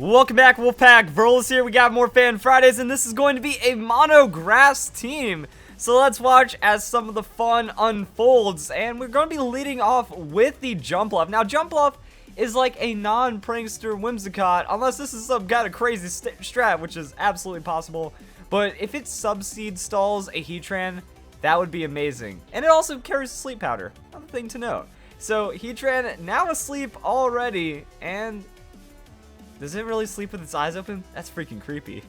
Welcome back, Wolfpack. Verlis here. We got more Fan Fridays, and this is going to be a mono grass team. So let's watch as some of the fun unfolds, and we're going to be leading off with the Jumpluff. Now, Jumpluff is like a non-prankster Whimsicott, unless this is some kind of crazy strat, which is absolutely possible. But if it Subseed stalls a Heatran, that would be amazing. And it also carries Sleep Powder, another thing to note. So Heatran now asleep already, and does it really sleep with its eyes open? That's freaking creepy.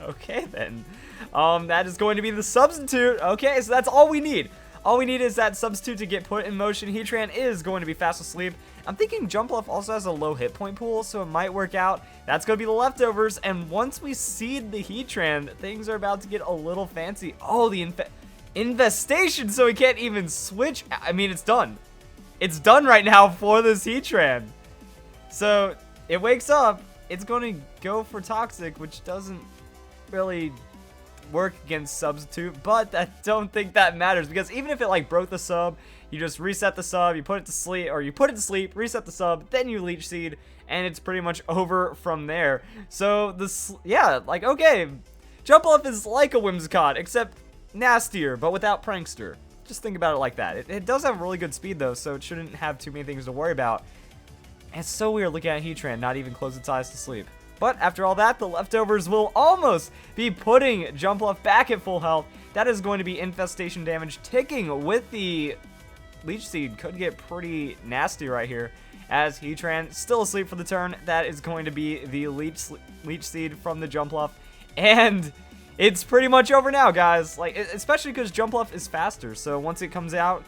Okay then. That is going to be the substitute. Okay, so that's all we need. All we need is that substitute to get put in motion. Heatran is going to be fast asleep. I'm thinking Jumpluff also has a low hit point pool, so it might work out. That's going to be the leftovers, and once we seed the Heatran, things are about to get a little fancy. Oh, the infestation, so we can't even switch. I mean, it's done. It's done right now for this Heatran. So it wakes up, it's going to go for Toxic, which doesn't really work against Substitute, but I don't think that matters, because even if it like broke the sub, you just reset the sub, you put it to sleep, or you put it to sleep, reset the sub, then you Leech Seed, and it's pretty much over from there. So this, yeah, like, okay, Jumpluff is like a Whimsicott, except nastier, but without Prankster. Just think about it like that. It does have really good speed though, so it shouldn't have too many things to worry about. And it's so weird looking at Heatran not even close its eyes to sleep. But after all that, the leftovers will almost be putting Jumpluff back at full health. That is going to be infestation damage ticking with the Leech Seed. Could get pretty nasty right here, as Heatran still asleep for the turn. That is going to be the Leech Seed from the Jumpluff. And it's pretty much over now, guys. Like, especially because Jumpluff is faster. So once it comes out,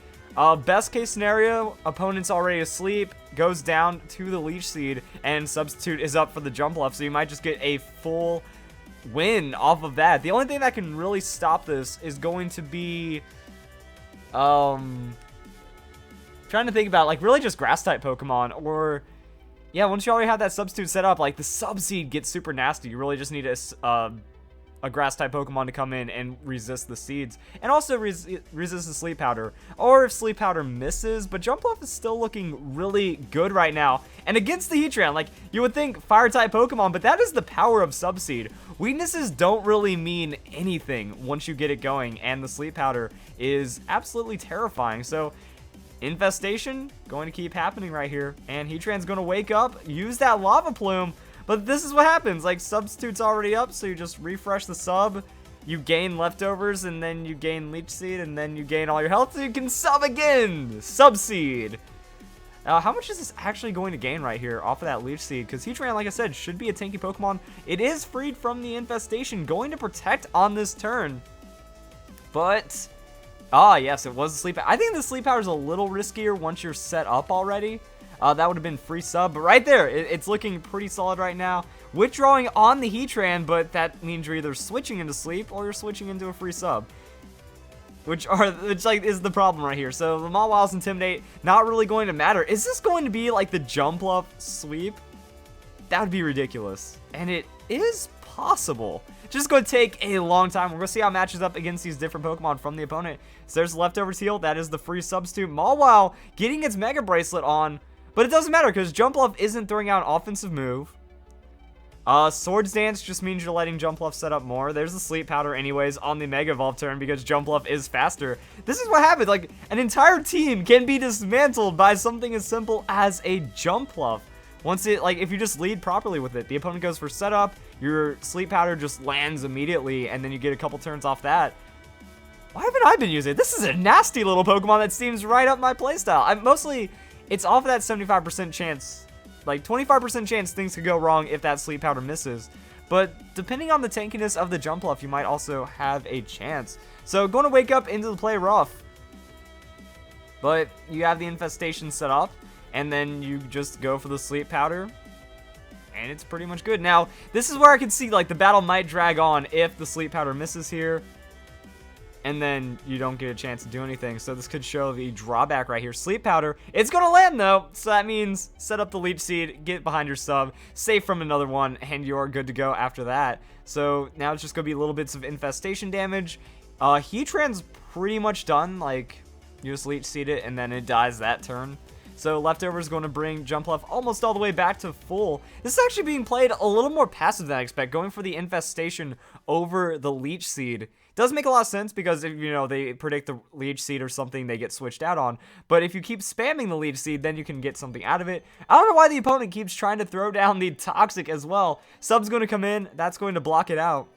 best case scenario, opponent's already asleep, goes down to the Leech Seed, and Substitute is up for the Jumpluff, so you might just get a full win off of that. The only thing that can really stop this is going to be, trying to think about, like, really just Grass-type Pokemon, or, yeah, once you already have that Substitute set up, like, the Subseed gets super nasty. You really just need a Grass-type Pokemon to come in and resist the seeds, and also resist the Sleep Powder, or if Sleep Powder misses. But Jumpluff is still looking really good right now, and against the Heatran, like, you would think Fire-type Pokemon, but that is the power of Subseed. Weaknesses don't really mean anything once you get it going, and the Sleep Powder is absolutely terrifying. So infestation going to keep happening right here, and Heatran's going to wake up, use that Lava Plume. But this is what happens, like, Substitute's already up, so you just refresh the sub, you gain leftovers, and then you gain Leech Seed, and then you gain all your health, so you can sub again! Subseed! How much is this actually going to gain right here off of that Leech Seed? Because Heatran, like I said, should be a tanky Pokemon. It is freed from the infestation, going to protect on this turn. But, yes, it was a Sleep Power. I think the Sleep Power is a little riskier once you're set up already. That would have been free sub, but right there, it's looking pretty solid right now. Withdrawing on the Heatran, but that means you're either switching into sleep or you're switching into a free sub, which like is the problem right here. So the Mawil's Intimidate not really going to matter. Is this going to be like the Jumpluff sweep? That would be ridiculous, and it is possible. Just going to take a long time. We're going to see how it matches up against these different Pokemon from the opponent. So there's Leftovers Heal. That is the free substitute. Mawile getting its Mega Bracelet on. But it doesn't matter because Jumpluff isn't throwing out an offensive move. Swords Dance just means you're letting Jumpluff set up more. There's the Sleep Powder anyways on the Mega Evolve turn because Jumpluff is faster. This is what happens. Like, an entire team can be dismantled by something as simple as a Jumpluff. Once it, like, if you just lead properly with it, the opponent goes for setup, your Sleep Powder just lands immediately, and then you get a couple turns off that. Why haven't I been using it? This is a nasty little Pokemon that seems right up my playstyle. It's off of that 75% chance, like 25% chance things could go wrong if that Sleep Powder misses. But depending on the tankiness of the Jumpluff, you might also have a chance. So going to wake up into the play rough. But you have the infestation set up, and then you just go for the Sleep Powder, and it's pretty much good. Now, this is where I can see like the battle might drag on if the Sleep Powder misses here, and then you don't get a chance to do anything. So this could show the drawback right here. Sleep Powder, it's going to land though, so that means set up the Leech Seed, get behind your sub, save from another one, and you're good to go after that. So now it's just going to be little bits of infestation damage. Heatran's pretty much done, like, you just Leech Seed it, and then it dies that turn. So Leftovers going to bring Jumpluff almost all the way back to full. This is actually being played a little more passive than I expect, going for the Infestation over the Leech Seed. Does make a lot of sense because if, you know, they predict the Leech Seed or something, they get switched out on. But if you keep spamming the Leech Seed, then you can get something out of it. I don't know why the opponent keeps trying to throw down the Toxic as well. Sub's going to come in. That's going to block it out.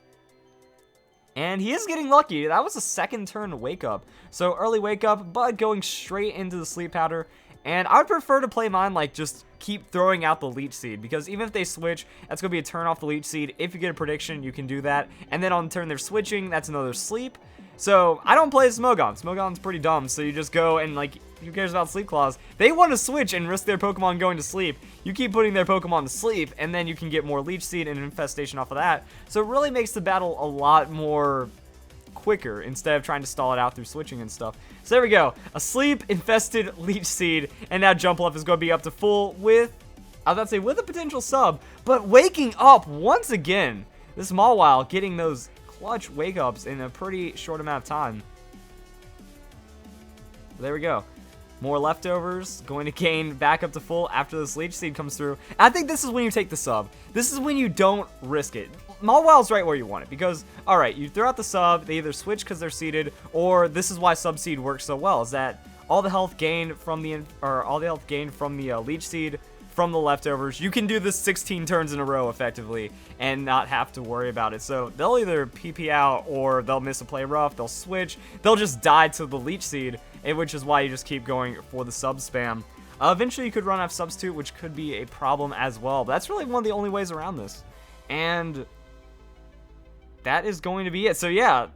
And he is getting lucky. That was a second turn wake up. So early wake up, but going straight into the sleep powder. And I would prefer to play mine like just keep throwing out the Leech Seed, because even if they switch, that's going to be a turn off the Leech Seed. If you get a prediction, you can do that. And then on the turn they're switching, that's another sleep. So I don't play Smogon. Smogon's pretty dumb, so you just go and, like, who cares about Sleep Claws? They want to switch and risk their Pokemon going to sleep. You keep putting their Pokemon to sleep, and then you can get more Leech Seed and Infestation off of that. So it really makes the battle a lot more quicker instead of trying to stall it out through switching and stuff. So there we go. A sleep infested Leech Seed, and now Jumpluff is going to be up to full with, I was about to say with a potential sub, but waking up once again. This Mawile getting those clutch wake ups in a pretty short amount of time. There we go. More Leftovers, going to gain back up to full after this Leech Seed comes through. I think this is when you take the sub. This is when you don't risk it. Mawile's right where you want it, because, alright, you throw out the sub, they either switch because they're seeded, or this is why Subseed works so well, is that all the health gained from the Leech Seed from the Leftovers, you can do this 16 turns in a row effectively and not have to worry about it. So they'll either PP out, or they'll miss a play rough, they'll switch, they'll just die to the Leech Seed, which is why you just keep going for the sub spam. Eventually you could run out of Substitute, which could be a problem as well, but that's really one of the only ways around this. And that is going to be it. So yeah,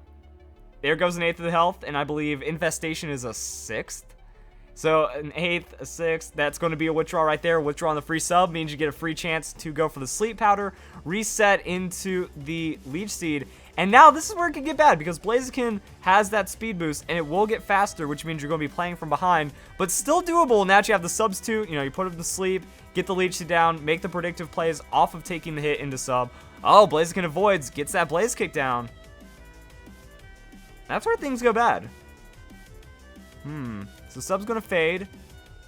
there goes an 8th of the health, and I believe Infestation is a 6th. So an 8th, a 6th, that's going to be a withdrawal right there. Withdraw on the free sub means you get a free chance to go for the Sleep Powder, reset into the Leech Seed. And now this is where it can get bad, because Blaziken has that speed boost, and it will get faster, which means you're going to be playing from behind, but still doable. Now that you have the Substitute, you know, you put him to sleep, get the Leech Seed down, make the predictive plays off of taking the hit into sub. Oh, Blaziken avoids, gets that Blaze Kick down. That's where things go bad. So sub's gonna fade,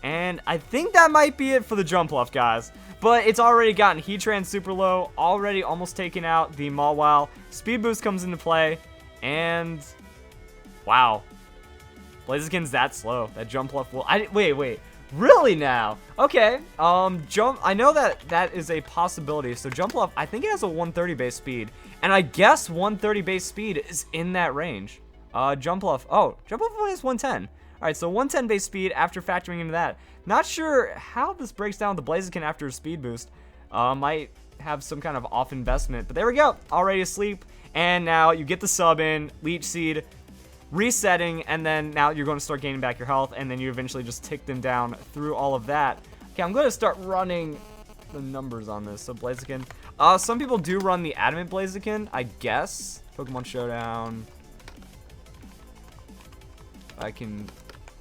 and I think that might be it for the Jumpluff, guys. But it's already gotten Heatran super low, already almost taken out the Mawile. Speed boost comes into play, and wow, Blaziken's that slow. That Jumpluff will. Wait, really now? Okay. I know that is a possibility. So Jumpluff, I think it has a 130 base speed, and I guess 130 base speed is in that range. Jumpluff only has 110. Alright, so 110 base speed after factoring into that. Not sure how this breaks down the Blaziken after a speed boost. Might have some kind of off investment, but there we go. Already asleep, and now you get the sub in, Leech Seed, resetting, and then now you're going to start gaining back your health, and then you eventually just tick them down through all of that. Okay, I'm going to start running the numbers on this. So Blaziken. Some people do run the Adamant Blaziken, I guess. Pokemon Showdown. I can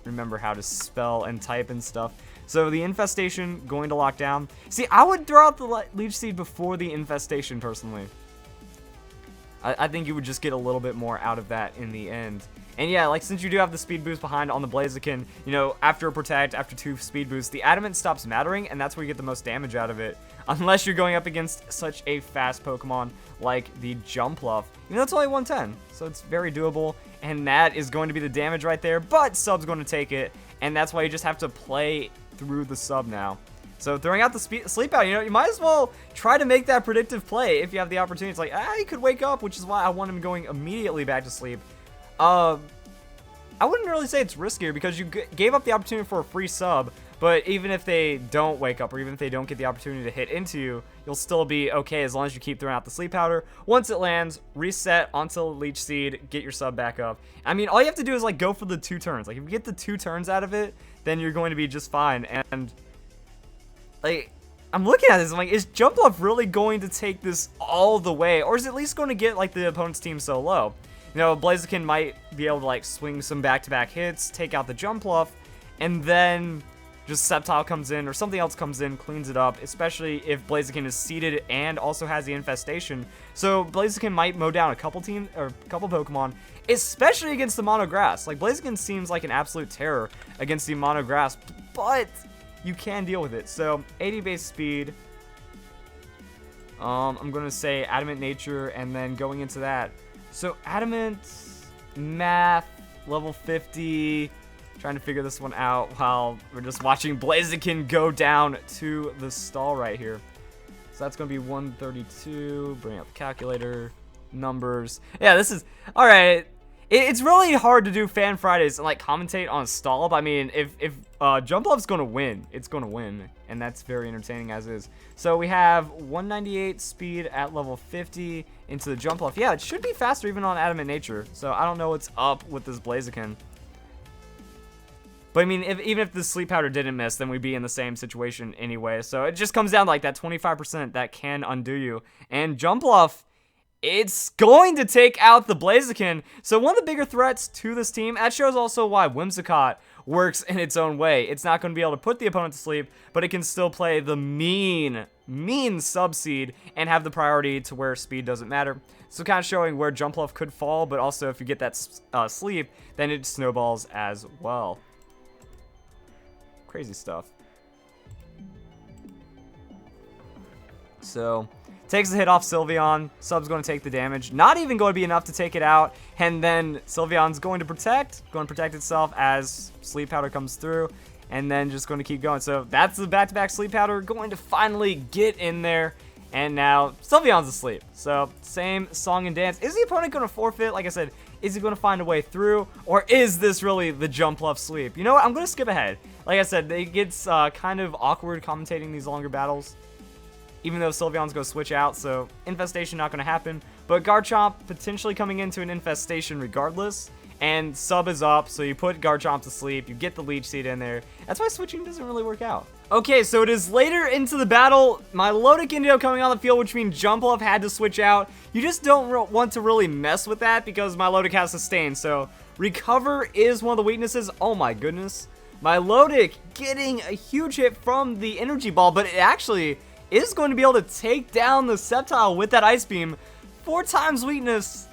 remember how to spell and type and stuff. So the Infestation going to lock down. See, I would throw out the Leech Seed before the Infestation personally. I think you would just get a little bit more out of that in the end. And yeah, like, since you do have the speed boost behind on the Blaziken, you know, after a Protect, after 2 speed boosts, the Adamant stops mattering, and that's where you get the most damage out of it. Unless you're going up against such a fast Pokemon like the Jumpluff. You know, it's only 110, so it's very doable, and that is going to be the damage right there, but Sub's going to take it, and that's why you just have to play through the sub now. So throwing out the sleep out, you know, you might as well try to make that predictive play if you have the opportunity. It's like, he could wake up, which is why I want him going immediately back to sleep. I wouldn't really say it's riskier, because you gave up the opportunity for a free sub, but even if they don't wake up, or even if they don't get the opportunity to hit into you, you'll still be okay as long as you keep throwing out the sleep powder. Once it lands, reset onto the Leech Seed, get your sub back up. I mean, all you have to do is, like, go for the 2 turns. Like, if you get the 2 turns out of it, then you're going to be just fine. And, like, I'm looking at this, I'm like, is Jumpluff really going to take this all the way? Or is it at least going to get, like, the opponent's team so low? You know, Blaziken might be able to, like, swing some back-to-back hits, take out the Jumpluff, and then just Sceptile comes in, or something else comes in, cleans it up, especially if Blaziken is seeded and also has the Infestation. So Blaziken might mow down a couple Pokemon, especially against the Mono Grass. Like, Blaziken seems like an absolute terror against the Mono Grass, but you can deal with it. So 80 base speed. I'm going to say Adamant Nature, and then going into that. So Adamant, Math, level 50. Trying to figure this one out while we're just watching Blaziken go down to the stall right here. So that's going to be 132. Bring up the calculator. Numbers. Yeah, this is... Alright. It's really hard to do Fan Fridays and, like, commentate on a stall. But, I mean, if Jumpluff's going to win, it's going to win. And that's very entertaining as is. So we have 198 speed at level 50 into the Jumpluff. Yeah, it should be faster even on Adamant Nature. So I don't know what's up with this Blaziken. But, I mean, even if the Sleep Powder didn't miss, then we'd be in the same situation anyway. So it just comes down to, like, that 25% that can undo you. And Jumpluff... It's going to take out the Blaziken. So one of the bigger threats to this team, that shows also why Whimsicott works in its own way. It's not going to be able to put the opponent to sleep, but it can still play the mean Subseed and have the priority to where speed doesn't matter. So kind of showing where Jumpluff could fall, but also if you get that sleep, then it snowballs as well. Crazy stuff. So... takes a hit off Sylveon. Sub's going to take the damage. Not even going to be enough to take it out. And then Sylveon's going to protect itself as Sleep Powder comes through. And then just going to keep going. So that's the back-to-back Sleep Powder going to finally get in there. And now Sylveon's asleep. So same song and dance. Is the opponent going to forfeit? Like I said, is he going to find a way through? Or is this really the Jumpluff sweep? You know what? I'm going to skip ahead. Like I said, it gets kind of awkward commentating these longer battles. Even though Sylveon's going to switch out, so Infestation not going to happen. But Garchomp potentially coming into an Infestation regardless. And Sub is up, so you put Garchomp to sleep. You get the Leech Seed in there. That's why switching doesn't really work out. Okay, so it is later into the battle. Milotic Indio coming on the field, which means Jumpluff had to switch out. You just don't want to really mess with that because Milotic has Sustain. So Recover is one of the weaknesses. Oh my goodness. Milotic getting a huge hit from the Energy Ball, but it actually... is going to be able to take down the Sceptile with that Ice Beam. 4 times weakness.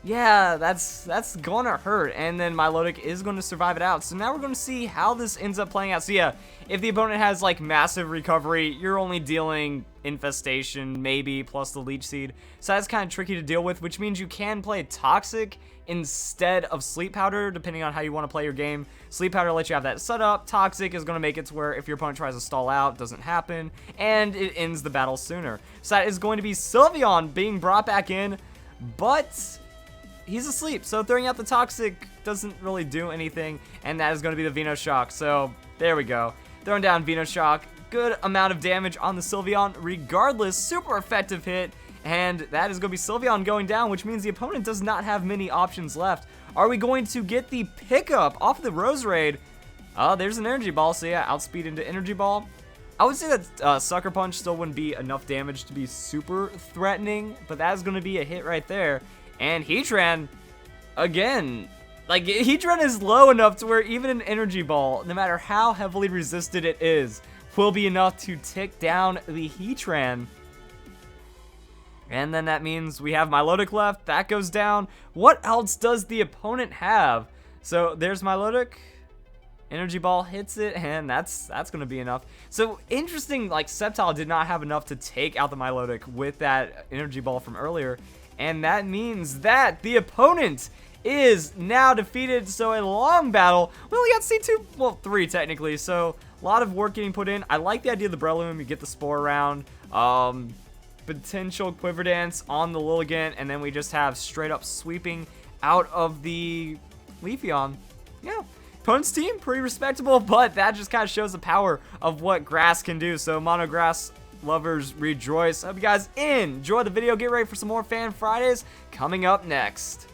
Yeah, that's gonna hurt. And then Milotic is going to survive it out. So now we're going to see how this ends up playing out. So yeah, if the opponent has like massive recovery, you're only dealing Infestation maybe plus the Leech Seed. So that's kind of tricky to deal with, which means you can play Toxic instead of Sleep Powder, depending on how you want to play your game. Sleep Powder lets you have that set up. Toxic is going to make it to where if your opponent tries to stall out, it doesn't happen, and it ends the battle sooner. So that is going to be Sylveon being brought back in, but he's asleep, so throwing out the Toxic doesn't really do anything, and that is going to be the Venoshock. So there we go. Throwing down Venoshock. Good amount of damage on the Sylveon regardless. Super effective hit. And that is going to be Sylveon going down, which means the opponent does not have many options left. Are we going to get the pickup off the Roserade? There's an Energy Ball, so yeah, outspeed into Energy Ball. I would say that Sucker Punch still wouldn't be enough damage to be super threatening, but that is going to be a hit right there. And Heatran, again, like Heatran is low enough to where even an Energy Ball, no matter how heavily resisted it is, will be enough to tick down the Heatran. And then that means we have Milotic left. That goes down. What else does the opponent have? So there's Milotic. Energy Ball hits it, and that's going to be enough. So interesting, like Sceptile did not have enough to take out the Milotic with that Energy Ball from earlier. And that means that the opponent is now defeated. So a long battle. We only got C2, well, 3 technically. So a lot of work getting put in. I like the idea of the Breloom. You get the Spore around. Potential Quiver Dance on the Lilligant, and then we just have straight up sweeping out of the Leafeon. Yeah, opponent's team, pretty respectable, but that just kind of shows the power of what grass can do. So Mono Grass lovers rejoice. I hope you guys enjoy the video. Get ready for some more Fan Fridays coming up next.